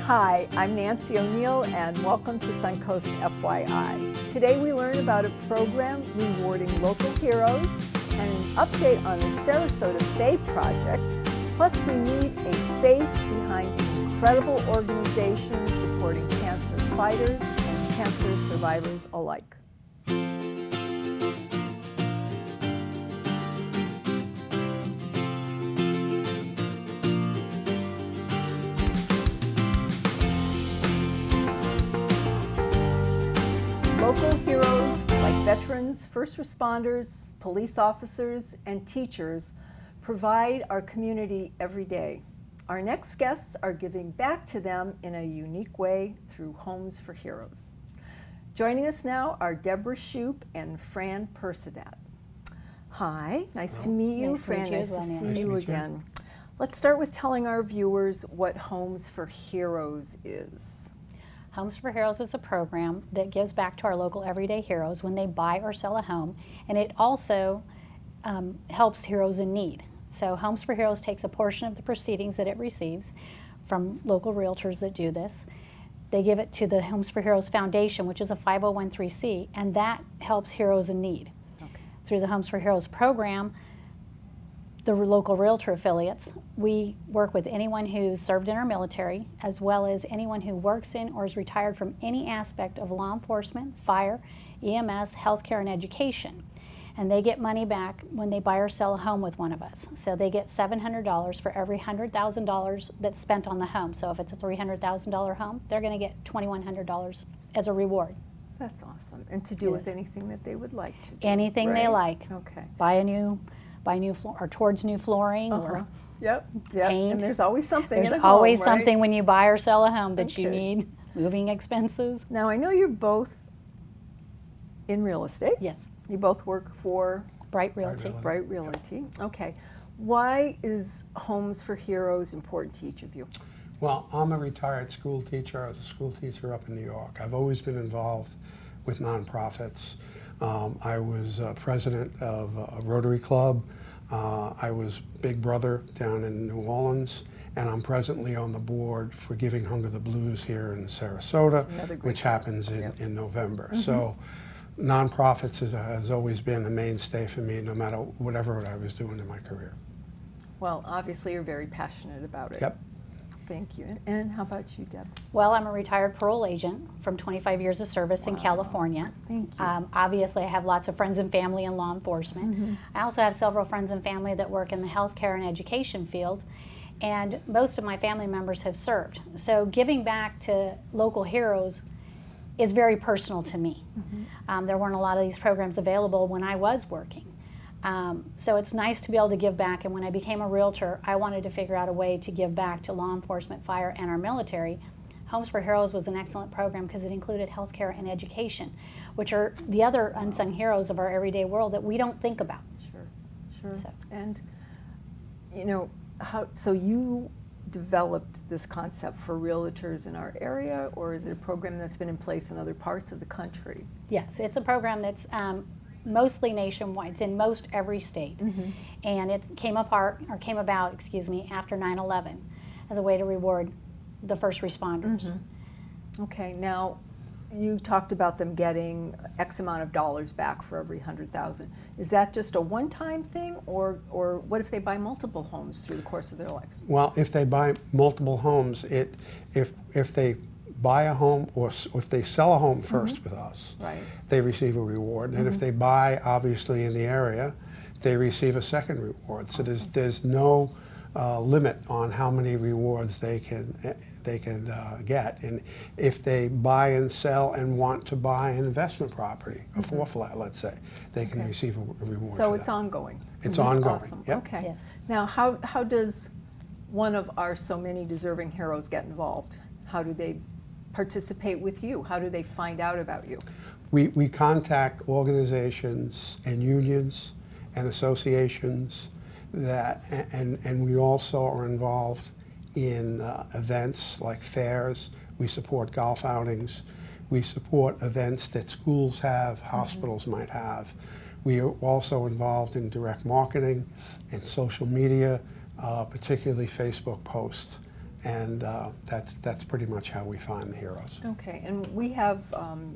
Hi, I'm Nancy O'Neill and welcome to Suncoast FYI. Today we learn about a program rewarding local heroes and an update on the Sarasota Bay project. Plus we meet a face behind an incredible organization supporting cancer fighters and cancer survivors alike. Local heroes like veterans, first responders, police officers, and teachers provide our community every day. Our next guests are giving back to them in a unique way through Homes for Heroes. Joining us now are Deborah Shoup and Fran Persidat. Hi, nice to meet you. Fran, nice to see you again. Let's start with telling our viewers what Homes for Heroes is. Homes for Heroes is a program that gives back to our local everyday heroes when they buy or sell a home, and it also helps heroes in need. So Homes for Heroes takes a portion of the proceedings that it receives from local realtors that do this. They give it to the Homes for Heroes Foundation, which is a 501(c), and that helps heroes in need. Okay. Through the Homes for Heroes program, the local realtor affiliates, we work with anyone who's served in our military, as well as anyone who works in or is retired from any aspect of law enforcement, fire, EMS, healthcare, and education. And they get money back when they buy or sell a home with one of us. So they get $700 for every $100,000 that's spent on the home. So if it's a $300,000 home, they're going to get $2,100 as a reward. That's awesome. And to do with anything that they would like to do. Anything they like. Okay. Buy new floor, or towards new flooring, or paint. And there's always something. There's in a always home, right? something when you buy or sell a home that you need. Moving expenses. Now I know you're both in real estate. Yes. You both work for Bright Realty. Bright Realty. Okay. Why is Homes for Heroes important to each of you? Well, I'm a retired school teacher. I was a school teacher up in New York. I've always been involved with nonprofits. I was president of a Rotary Club. I was Big Brother down in New Orleans, and I'm presently on the board for Giving Hunger the Blues here in Sarasota, which happens in November. Mm-hmm. So nonprofits has always been a mainstay for me, no matter whatever I was doing in my career. Well, obviously you're very passionate about it. Yep. Thank you. And how about you, Deb? Well, I'm a retired parole agent from 25 years of service in California. Thank you. Obviously, I have lots of friends and family in law enforcement. Mm-hmm. I also have several friends and family that work in the healthcare and education field, and most of my family members have served. So giving back to local heroes is very personal to me. Mm-hmm. There weren't a lot of these programs available when I was working. So it's nice to be able to give back, and when I became a realtor, I wanted to figure out a way to give back to law enforcement, fire, and our military. Homes for Heroes was an excellent program because it included healthcare and education, which are the other unsung heroes of our everyday world that we don't think about. Sure. So. And, you know, so you developed this concept for realtors in our area, or is it a program that's been in place in other parts of the country? Yes, it's a program that's mostly nationwide. It's in most every state. Mm-hmm. And it came about after 9/11 as a way to reward the first responders. Mm-hmm. Okay, now you talked about them getting X amount of dollars back for every 100,000. Is that just a one-time thing, or what if they buy multiple homes through the course of their lives? Well, if they buy multiple homes, if they buy a home or if they sell a home first with us, they receive a reward. And if they buy, obviously, in the area, they receive a second reward. So there's no limit on how many rewards they can get. And if they buy and sell and want to buy an investment property, a four-flat, let's say, they can receive a reward. So it's ongoing. It's ongoing. Awesome. Yep. Okay. Yes. Now, how does one of our so many deserving heroes get involved? How do they participate with you? How do they find out about you? We contact organizations and unions and associations and we also are involved in events like fairs. We support golf outings. We support events that schools have, hospitals might have. We are also involved in direct marketing and social media, particularly Facebook posts. and that's pretty much how we find the heroes. Okay, and we have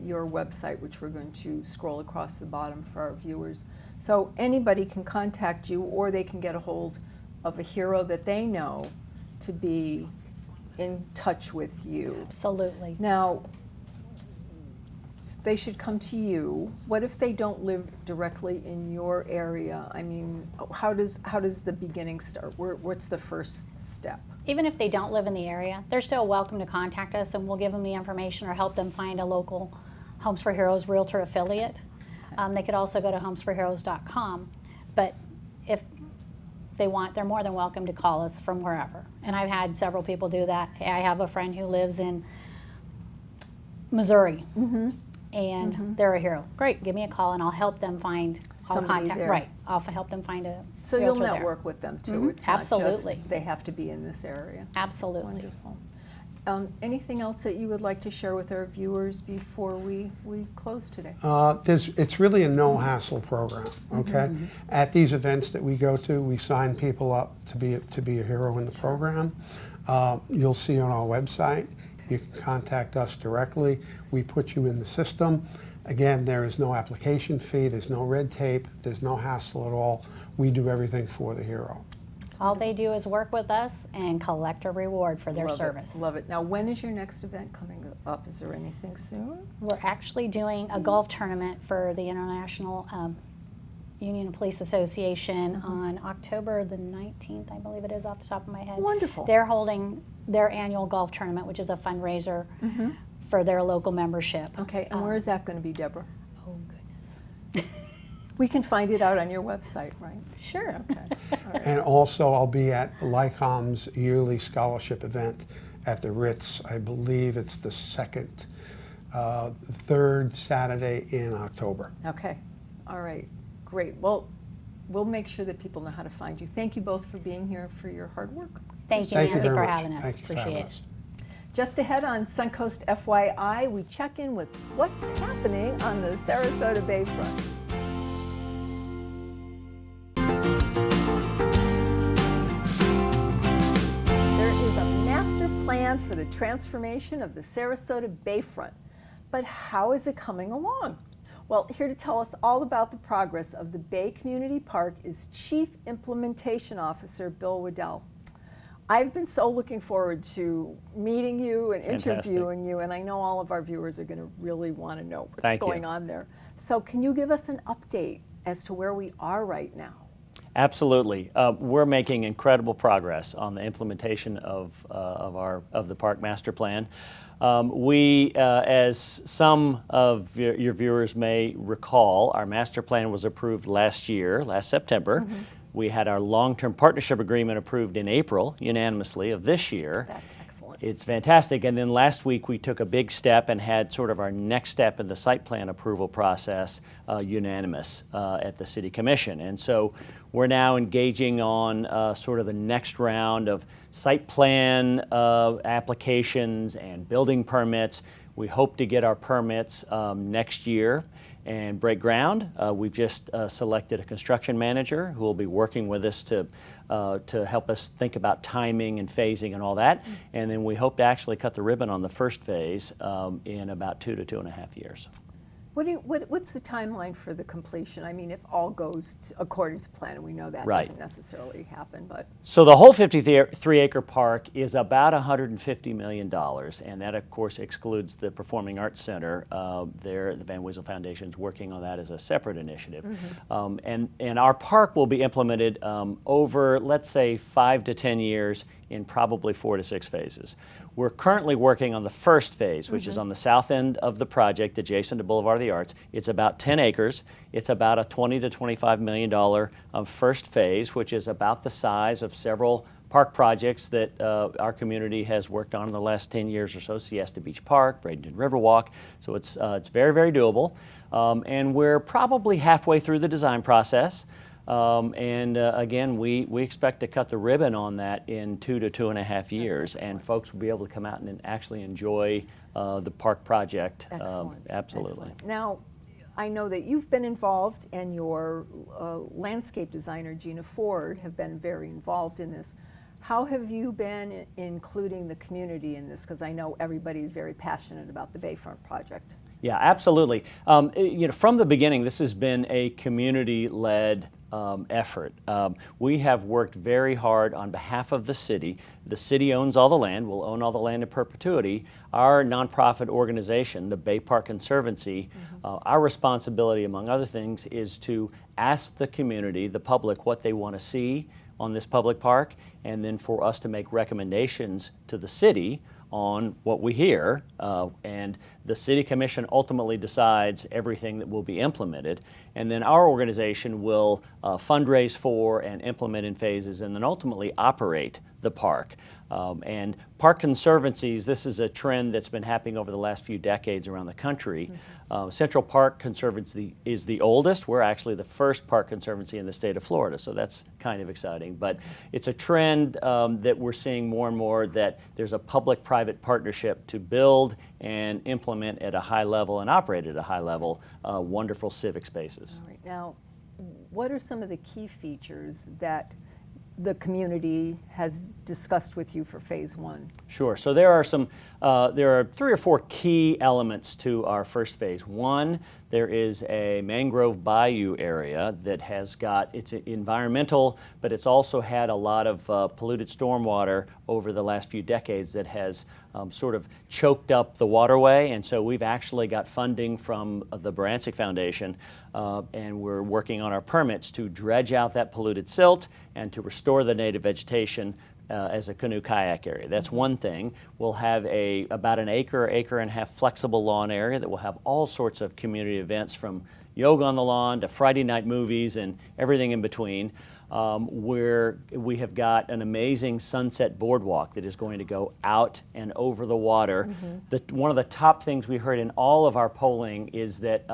your website, which we're going to scroll across the bottom for our viewers. So anybody can contact you, or they can get a hold of a hero that they know to be in touch with you. Absolutely. Now, they should come to you. What if they don't live directly in your area? I mean, how does the beginning start? What's the first step? Even if they don't live in the area, they're still welcome to contact us, and we'll give them the information or help them find a local Homes for Heroes Realtor affiliate. They could also go to homesforheroes.com, but if they want, they're more than welcome to call us from wherever. And I've had several people do that. I have a friend who lives in Missouri, and they're a hero. Great, give me a call and I'll help them find, Somebody there. Right, I'll help them find a So you'll realtor there. network with them too. It's not Absolutely. just they have to be in this area. Absolutely. Wonderful. Anything else that you would like to share with our viewers before we close today? It's really a no hassle program. Okay, at these events that we go to, we sign people up to be a hero in the program. You'll see on our website. You can contact us directly. We put you in the system. Again, there is no application fee. There's no red tape. There's no hassle at all. We do everything for the hero. All they do is work with us and collect a reward for their Love service. it, love it. Now, when is your next event coming up? Is there anything soon? We're actually doing a golf tournament for the International Union of Police Association on October the 19th, I believe it is off the top of my head. Wonderful. They're holding their annual golf tournament, which is a fundraiser for their local membership. Okay, and where is that going to be, Deborah? Oh, goodness. We can find it out on your website, right? Sure. Okay. All right. And also, I'll be at LICOM's yearly scholarship event at the Ritz. I believe it's the third Saturday in October. Okay. All right. Great. Well, we'll make sure that people know how to find you. Thank you both for being here, for your hard work. Thank you, Thank you Nancy, very for much. having us. Thank you for Appreciate having it. us. Just ahead on Suncoast FYI, we check in with what's happening on the Sarasota Bayfront. There is a master plan for the transformation of the Sarasota Bayfront, but how is it coming along? Well, here to tell us all about the progress of the Bay Community Park is Chief Implementation Officer Bill Waddell. I've been so looking forward to meeting you and interviewing you, and I know all of our viewers are going to really want to know what's going on there. So can you give us an update as to where we are right now? Absolutely. We're making incredible progress on the implementation of the park master plan. As some of your viewers may recall, our master plan was approved last September. We had our long-term partnership agreement approved in April, unanimously, of this year. That's excellent. It's fantastic. And then last week we took a big step and had sort of our next step in the site plan approval process unanimous at the City Commission. And so we're now engaging on sort of the next round of site plan applications and building permits. We hope to get our permits next year and break ground. We've just selected a construction manager who will be working with us to help us think about timing and phasing and all that. And then we hope to actually cut the ribbon on the first phase in about 2 to 2.5 years. What's the timeline for the completion? I mean, if all goes according to plan, and we know that Right. doesn't necessarily happen, but So the whole 53-acre park is about $150 million, and that, of course, excludes the Performing Arts Center. The Van Wezel Foundation is working on that as a separate initiative. And our park will be implemented over, let's say, 5 to 10 years in probably 4 to 6 phases. We're currently working on the first phase, which is on the south end of the project, adjacent to Boulevard of the Arts. It's about 10 acres. It's about a $20 to $25 million first phase, which is about the size of several park projects that our community has worked on in the last 10 years or so, Siesta Beach Park, Bradenton Riverwalk. So it's very, very doable. And we're probably halfway through the design process. Again, we expect to cut the ribbon on that in 2 to 2.5 years, and folks will be able to come out and actually enjoy the park project. excellent. Absolutely. Excellent. Now, I know that you've been involved, and your landscape designer, Gina Ford, have been very involved in this. How have you been including the community in this? Because I know everybody's very passionate about the Bayfront project. Yeah, absolutely. From the beginning, this has been a community-led effort. We have worked very hard on behalf of the city. The city owns all the land, will own all the land in perpetuity. Our nonprofit organization, the Bay Park Conservancy, our responsibility, among other things, is to ask the community, the public, what they want to see on this public park, and then for us to make recommendations to the city on what we hear, and the City Commission ultimately decides everything that will be implemented, and then our organization will fundraise for and implement in phases, and then ultimately operate the park. And park conservancies, this is a trend that's been happening over the last few decades around the country. Central Park Conservancy is the oldest. We're actually the first park conservancy in the state of Florida, so that's kind of exciting. But it's a trend that we're seeing more and more, that there's a public-private partnership to build and implement at a high level and operate at a high level wonderful civic spaces. All right. Now, what are some of the key features that the community has discussed with you for phase one? Sure. So there are 3 or 4 key elements to our first phase. One, there is a mangrove bayou area that has got, it's environmental, but it's also had a lot of polluted stormwater over the last few decades that has sort of choked up the waterway. And so we've actually got funding from the Barancic Foundation, and we're working on our permits to dredge out that polluted silt and to restore the native vegetation as a canoe kayak area. That's one thing. We'll have about an acre and a half flexible lawn area that will have all sorts of community events, from yoga on the lawn to Friday night movies and everything in between. Where we have got an amazing sunset boardwalk that is going to go out and over the water. One of the top things we heard in all of our polling is that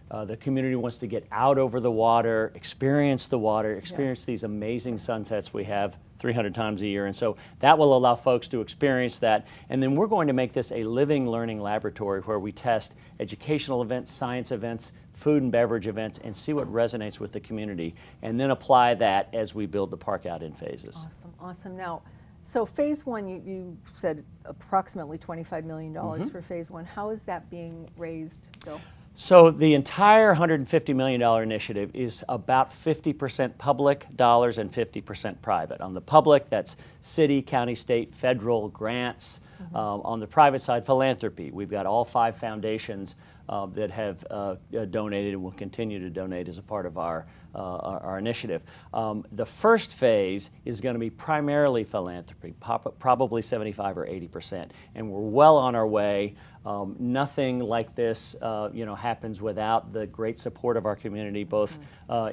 the community wants to get out over the water, experience these amazing sunsets we have 300 times a year. And so that will allow folks to experience that. And then we're going to make this a living learning laboratory where we test educational events, science events, food and beverage events, and see what resonates with the community, and then apply that as we build the park out in phases. Awesome, awesome. Now, so phase one, you said approximately $25 million for phase one. How is that being raised, Bill? So the entire $150 million initiative is about 50% public dollars and 50% private. On the public, that's city, county, state, federal grants. On the private side, philanthropy. We've got all 5 foundations that have donated and will continue to donate as a part of our initiative. The first phase is going to be primarily philanthropy, probably 75 or 80%, and we're well on our way. Nothing like this happens without the great support of our community, both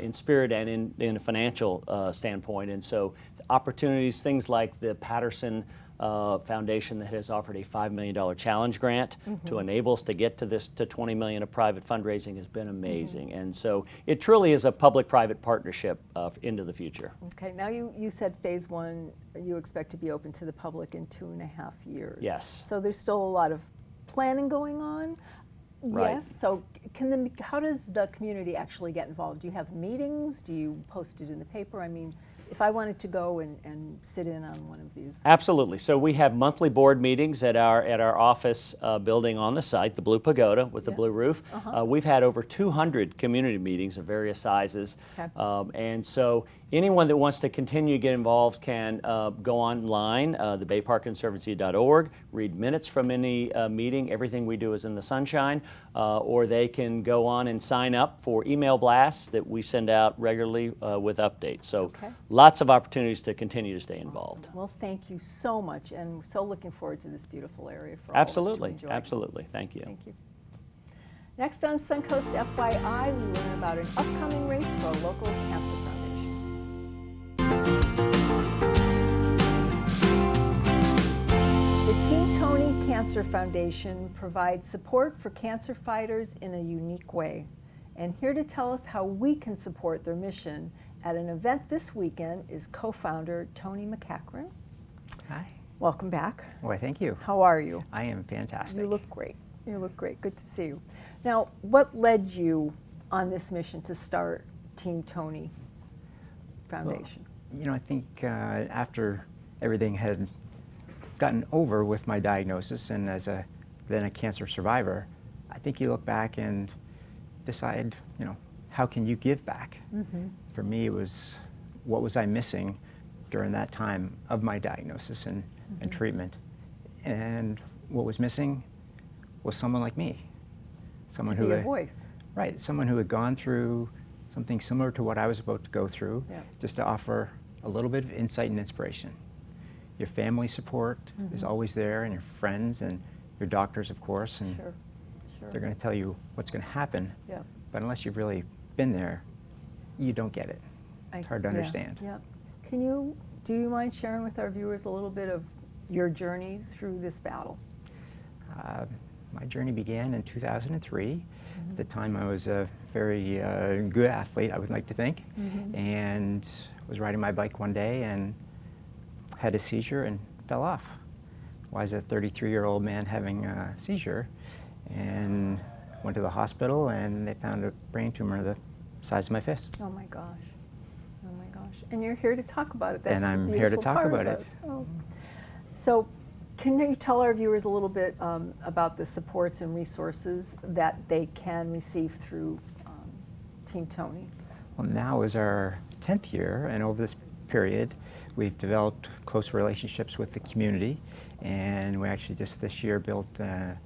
in spirit and in a financial standpoint. And so opportunities, things like the Patterson Foundation that has offered a $5 million challenge grant to enable us to get to $20 million of private fundraising has been amazing. And so it truly is a public-private partnership into the future. Okay, now you said phase one, you expect to be open to the public in 2.5 years. Yes. So there's still a lot of planning going on. Right. Yes. So how does the community actually get involved? Do you have meetings? Do you post it in the paper? I mean, if I wanted to go and sit in on one of these. Absolutely. So we have monthly board meetings at our office building on the site, the Blue Pagoda with the blue roof. We've had over 200 community meetings of various sizes. Okay. And so anyone that wants to continue to get involved can go online, thebayparkconservancy.org, read minutes from any meeting. Everything we do is in the sunshine. Or they can go on and sign up for email blasts that we send out regularly with updates. So lots of opportunities to continue to stay involved. Awesome. Well, thank you so much, and we're so looking forward to this beautiful area for Absolutely, all of us to enjoy. Absolutely. Thank you. Thank you. Next on Suncoast FYI, we learn about an upcoming race for a local cancer foundation. The Team Tony Cancer Foundation provides support for cancer fighters in a unique way. And here to tell us how we can support their mission at an event this weekend is co-founder Tony McCachran. Hi. Welcome back. Why, thank you. How are you? I am fantastic. You look great. You look great. Good to see you. Now, what led you on this mission to start Team Tony Foundation? Well, I think after everything had gotten over with my diagnosis, and as then a cancer survivor, I think you look back and decide, you know, how can you give back? For me, it was, what was I missing during that time of my diagnosis and treatment? And what was missing was someone like me. Someone To be who a had, voice. right, someone who had gone through something similar to what I was about to go through, Yeah. just to offer a little bit of insight and inspiration. Your family support is always there, and your friends and your doctors, of course, and Sure, sure. they're going to tell you what's going to happen. Yeah. But unless you've really been there, you don't get it. It's hard to yeah, understand. Yeah. Do you mind sharing with our viewers a little bit of your journey through this battle? My journey began in 2003. At the time, I was a very good athlete, I would like to think, and was riding my bike one day and had a seizure and fell off. Why is a 33-year-old man having a seizure? And went to the hospital, and they found a brain tumor the size of my fist. Oh my gosh. Oh my gosh. And you're here to talk about it. That's And the I'm here to beautiful talk part about of it. Oh. So, can you tell our viewers a little bit about the supports and resources that they can receive through Team Tony? Well, now is our 10th year, and over this period, we've developed close relationships with the community, and we actually just this year built a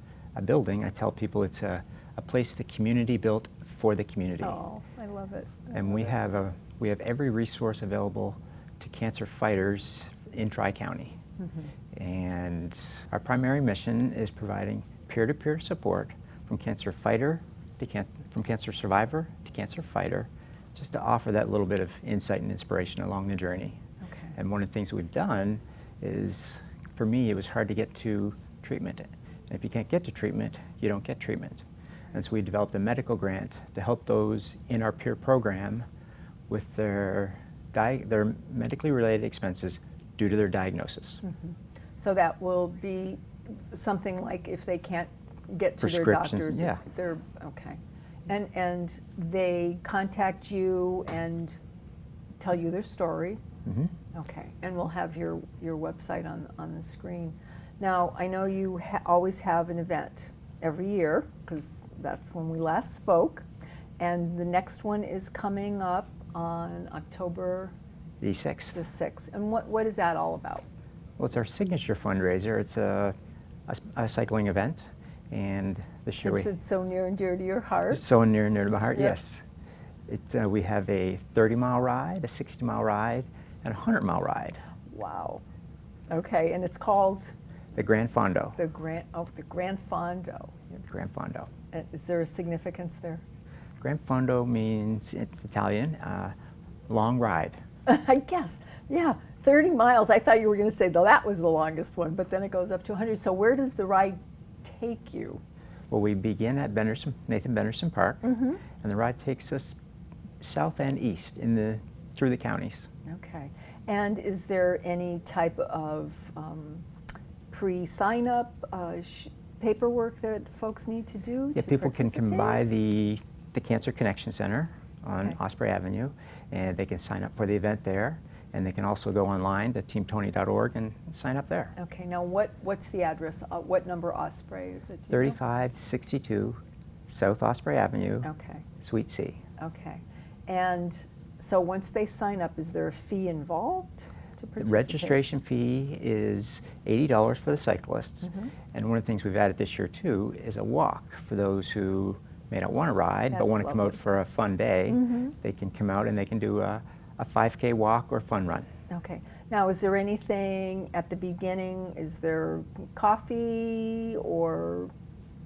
building. I tell people it's a place the community built for the community. Oh, I love it. And we have every resource available to cancer fighters in Tri-County. And our primary mission is providing peer-to-peer support from cancer fighter to from cancer survivor to cancer fighter, just to offer that little bit of insight and inspiration along the journey. Okay. And one of the things we've done is, for me, it was hard to get to treatment. And if you can't get to treatment, you don't get treatment. And so we developed a medical grant to help those in our peer program with their medically related expenses due to their diagnosis. So that will be something like if they can't get to their doctors. Yeah. They're okay. And they contact you and tell you their story. Okay. And we'll have your website on the screen. Now, I know you always have an event every year, because that's when we last spoke. And the next one is coming up on October The 6th. the 6th. And what is that all about? Well, it's our signature fundraiser. It's a cycling event, and this year Since it's so near and dear to your heart. it's so near and dear to my heart. Yeah. Yes, we have a 30-mile ride, a 60-mile ride, and a 100-mile ride. Wow. Okay, and it's called The Grand Fondo. the Grand Fondo. The Grand Fondo. Is there a significance there? Grand Fondo means, it's Italian, long ride. I guess. Yeah, 30 miles. I thought you were going to say that was the longest one, but then it goes up to 100. So where does the ride take you? Well, we begin at Nathan Benderson Park, and the ride takes us south and east through the counties. Okay. And is there any type of pre-sign-up paperwork that folks need to do Yeah, to people can come by participate? the Cancer Connection Center on Okay. Osprey Avenue, and they can sign up for the event there, and they can also go online to teamtony.org and sign up there. Okay, now what's the address? What number Osprey is it? Do you know? 3562 South Osprey Avenue, Okay, Suite C. okay. And so once they sign up, is there a fee involved to The participate? registration fee is $80 for the cyclists, and one of the things we've added this year too is a walk for those who may not want to ride but That's want to come out lovely. for a fun day. They can come out and they can do a 5K walk or fun run. Okay. Now, is there anything at the beginning? Is there coffee or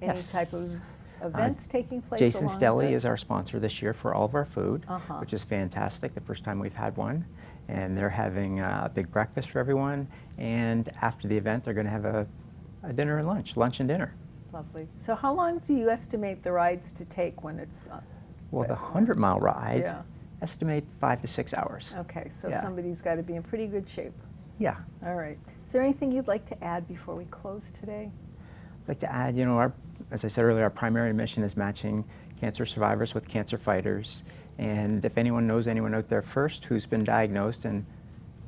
any Yes. type of events taking place Jason along Stelly the- is our sponsor this year for all of our food, Uh-huh. which is fantastic, the first time we've had one. And they're having a big breakfast for everyone, and after the event they're going to have a dinner and lunch and dinner. Lovely. So how long do you estimate the rides to take when it's... Well, the 100-mile ride, Yeah. estimate 5 to 6 hours. Okay, so Yeah. somebody's got to be in pretty good shape. Yeah. All right. Is there anything you'd like to add before we close today? I'd like to add, as I said earlier, our primary mission is matching cancer survivors with cancer fighters. And if anyone knows anyone out there first who's been diagnosed and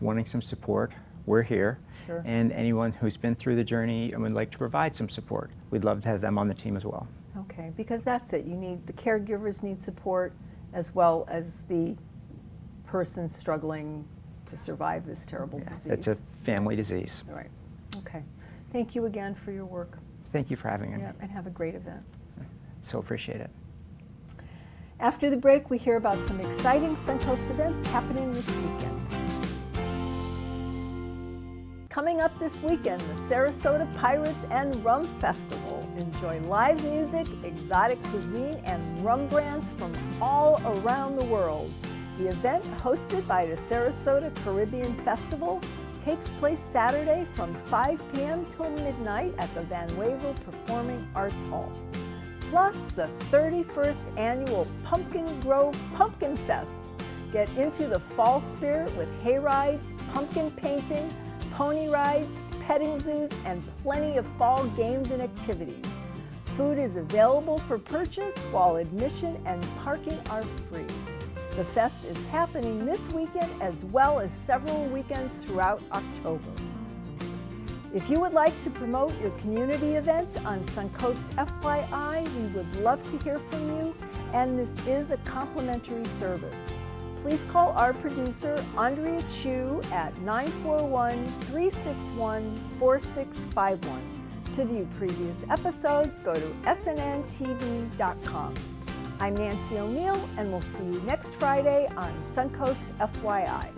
wanting some support, we're here. Sure. And anyone who's been through the journey and would like to provide some support, we'd love to have them on the team as well. Okay, because that's it. You need, the caregivers need support as well as the person struggling to survive this terrible disease. It's a family disease. Right. Okay. Thank you again for your work. Thank you for having me. Yeah, and have a great event. So appreciate it. After the break, we hear about some exciting Suncoast events happening this weekend. Coming up this weekend, the Sarasota Pirates and Rum Festival. Enjoy live music, exotic cuisine, and rum brands from all around the world. The event, hosted by the Sarasota Caribbean Festival, takes place Saturday from 5 p.m. till midnight at the Van Wezel Performing Arts Hall. Plus the 31st annual Pumpkin Grove Pumpkin Fest. Get into the fall spirit with hay rides, pumpkin painting, pony rides, petting zoos, and plenty of fall games and activities. Food is available for purchase while admission and parking are free. The fest is happening this weekend as well as several weekends throughout October. If you would like to promote your community event on Suncoast FYI, we would love to hear from you, and this is a complimentary service. Please call our producer, Andrea Chu, at 941-361-4651. To view previous episodes, go to snntv.com. I'm Nancy O'Neill, and we'll see you next Friday on Suncoast FYI.